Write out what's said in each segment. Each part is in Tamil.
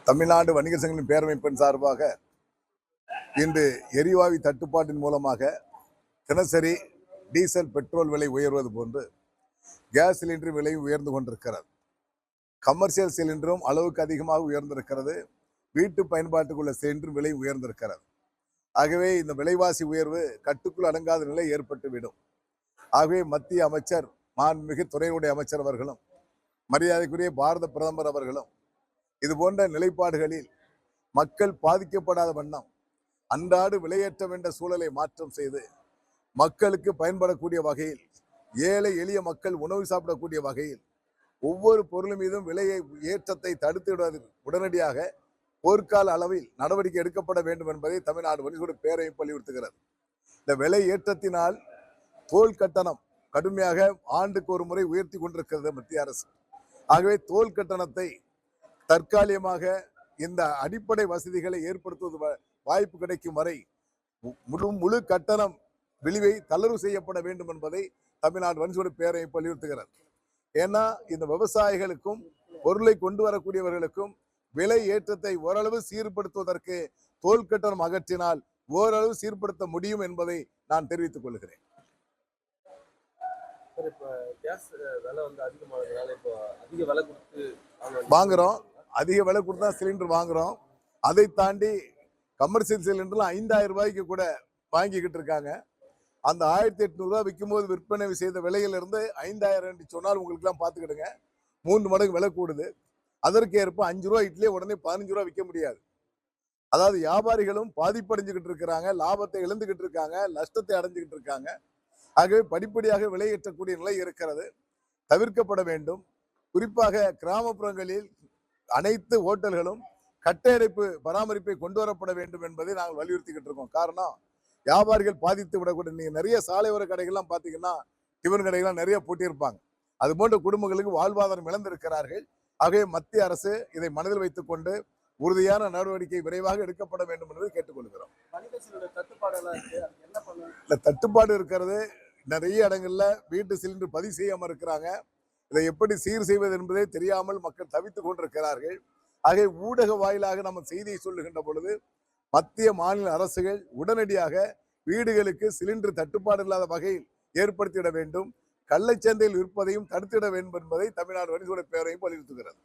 தமிழ்நாடு வணிகர் சங்கங்களின் பேரமைப்பின் சார்பாக இன்று எரிவாயு தட்டுப்பாட்டின் மூலமாக தினசரி டீசல் பெட்ரோல் விலை உயர்வது போன்று கேஸ் சிலிண்டர் விலை உயர்ந்து கொண்டிருக்கிறது. கமர்ஷியல் சிலிண்டரும் அளவுக்கு அதிகமாக உயர்ந்திருக்கிறது. வீட்டு பயன்பாட்டுக்குள்ள சிலிண்டர் விலை உயர்ந்திருக்கிறது. ஆகவே இந்த விலைவாசி உயர்வு கட்டுக்குள் அடங்காத நிலை ஏற்பட்டுவிடும். ஆகவே மத்திய அமைச்சர் மாண்புமிகு துறையுடைய அமைச்சர் அவர்களும் மரியாதைக்குரிய பாரத பிரதமர் அவர்களும் இது போன்ற நிலைப்பாடுகளில் மக்கள் பாதிக்கப்படாத வண்ணம் அன்றாடு விலையேற்ற வேண்ட சூழலை மாற்றம் செய்து மக்களுக்கு பயன்படக்கூடிய வகையில், ஏழை எளிய மக்கள் உணவு சாப்பிடக்கூடிய வகையில் ஒவ்வொரு பொருள் மீதும் விலையை ஏற்றத்தை தடுத்து உடனடியாக போர்க்கால அளவில் நடவடிக்கை எடுக்கப்பட வேண்டும் என்பதை தமிழ்நாடு வணிகர் பேரமைப்பு வலியுறுத்துகிறது. இந்த விலை ஏற்றத்தினால் தோல் கட்டணம் கடுமையாக ஆண்டுக்கு ஒரு முறை உயர்த்தி கொண்டிருக்கிறது மத்திய அரசு. ஆகவே தோல் கட்டணத்தை தற்காலிகமாக இந்த அடிப்படை வசதிகளை ஏற்படுத்துவது வாய்ப்பு கிடைக்கும் வரை முழு கட்டணம் விளைவை தளர்வு செய்யப்பட வேண்டும் என்பதை தமிழ்நாடு வணிகர் பேரமைப்பு வலியுறுத்துகிறது. ஏன்னா இந்த விவசாயிகளுக்கும் பொருளை கொண்டு வரக்கூடியவர்களுக்கும் விலை ஏற்றத்தை ஓரளவு சீர்படுத்துவதற்கு தோல் கட்டணம் அகற்றினால் ஓரளவு சீர்படுத்த முடியும் என்பதை நான் தெரிவித்துக் கொள்கிறேன். வாங்குறோம், அதிக விலை கொடுத்து தான் சிலிண்டர் வாங்குறோம். அதை தாண்டி கமர்ஷியல் சிலிண்டர்லாம் 5000 ரூபாய்க்கு கூட வாங்கிக்கிட்டு இருக்காங்க. அந்த 1800 ரூபாய் விற்கும் போது விற்பனை செய்த விலையிலிருந்து 5000 என்று சொன்னால் உங்களுக்கு எல்லாம் பார்த்துக்கிடுங்க, 3 மடங்கு விலை கூடுது. அதற்கு ஏற்ப 5 ரூபாய் இட்லியே உடனே 15 ரூபாய் விற்க முடியாது. அதாவது வியாபாரிகளும் பாதிப்படைஞ்சுக்கிட்டு இருக்கிறாங்க, லாபத்தை இழந்துகிட்டு இருக்காங்க, நஷ்டத்தை அடைஞ்சுக்கிட்டு இருக்காங்க. ஆகவே படிப்படியாக விலையேற்றக்கூடிய நிலை இருக்கிறது, தவிர்க்கப்பட வேண்டும். குறிப்பாக கிராமப்புறங்களில் அனைத்து ஹோட்டல்களும் கட்டடைப்பு பராமரிப்பை கொண்டு வரப்பட வேண்டும் என்பதை நாங்கள் வலியுறுத்திக்கிட்டு இருக்கோம். காரணம், வியாபாரிகள் பாதித்து விடக்கூடிய, நீங்க நிறைய சாலையோர கடைகள்லாம் பார்த்தீங்கன்னா டிஃபன் கடைகள்லாம் நிறைய பூட்டியிருப்பாங்க. அது போன்ற குடும்பங்களுக்கு வாழ்வாதாரம் இழந்திருக்கிறார்கள். ஆகவே மத்திய அரசு இதை மனதில் வைத்துக் கொண்டு உறுதியான நடவடிக்கை விரைவாக எடுக்கப்பட வேண்டும் என்பதை கேட்டுக்கொள்கிறோம். தட்டுப்பாடு இருக்கிறது. நிறைய இடங்கள்ல வீட்டு சிலிண்டர் பதிவு செய்யாமல் இருக்கிறாங்க. இதை எப்படி சீர் செய்வது என்பதை தெரியாமல் மக்கள் தவித்துக் கொண்டிருக்கிறார்கள். ஆகவே ஊடக வாயிலாக நம்ம செய்தியை சொல்லுகின்ற பொழுது மத்திய மாநில அரசுகள் உடனடியாக வீடுகளுக்கு சிலிண்டர் தட்டுப்பாடு இல்லாத வகையில் ஏற்படுத்திட வேண்டும். கள்ளச்சந்தையில் விற்பதையும் தடுத்திட வேண்டும் என்பதை தமிழ்நாடு வணிகர் பேரமைப்பு வலியுறுத்துகிறது.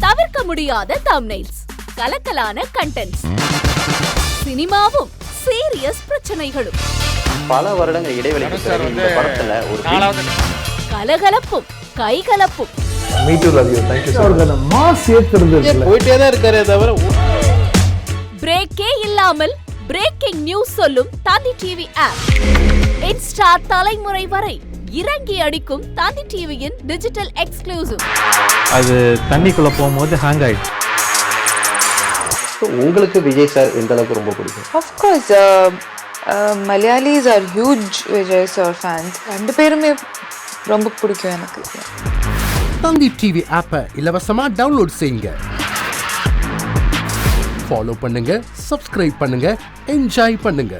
தவிர்க்க முடியாத தம்ப்நெயில்ஸ், கலக்கலான கண்டென்ட்ஸ், சினிமாவும் சீரியஸ் பிரச்சனைகளும், பல வருடங்கள் இடைவெளிக்கு பிறகு இந்த படத்துல ஒரு கலகலப்பும் கைகலப்பும், பிரேக்கே இல்லாமல் பிரேக்கிங் நியூஸ் சொல்லும் தந்தி டிவி ஆப். இன்ஸ்டா தலைமுறை வரை இறங்கி அடிக்கும் தந்தி டிவியின் டிஜிட்டல் எக்ஸ்க்ளூசிவ். அது தண்ணிக்குள்ள போகும்போது ஹேங் ஆயிடுச்சு. உங்களுக்கு விஜய் சார் எந்த அளவுக்கு ரொம்ப பிடிக்கும்? Of course, Malayalis are huge Vijay sir fans. ரெண்டு பேருமே ரொம்ப பிடிக்கும் எனக்கு. தந்தி டிவி ஆப்பை இலவசமா டவுன்லோட் செய்யுங்க, ஃபாலோ பண்ணுங்க, சப்ஸ்கிரைப் பண்ணுங்க, என்ஜாய் பண்ணுங்க.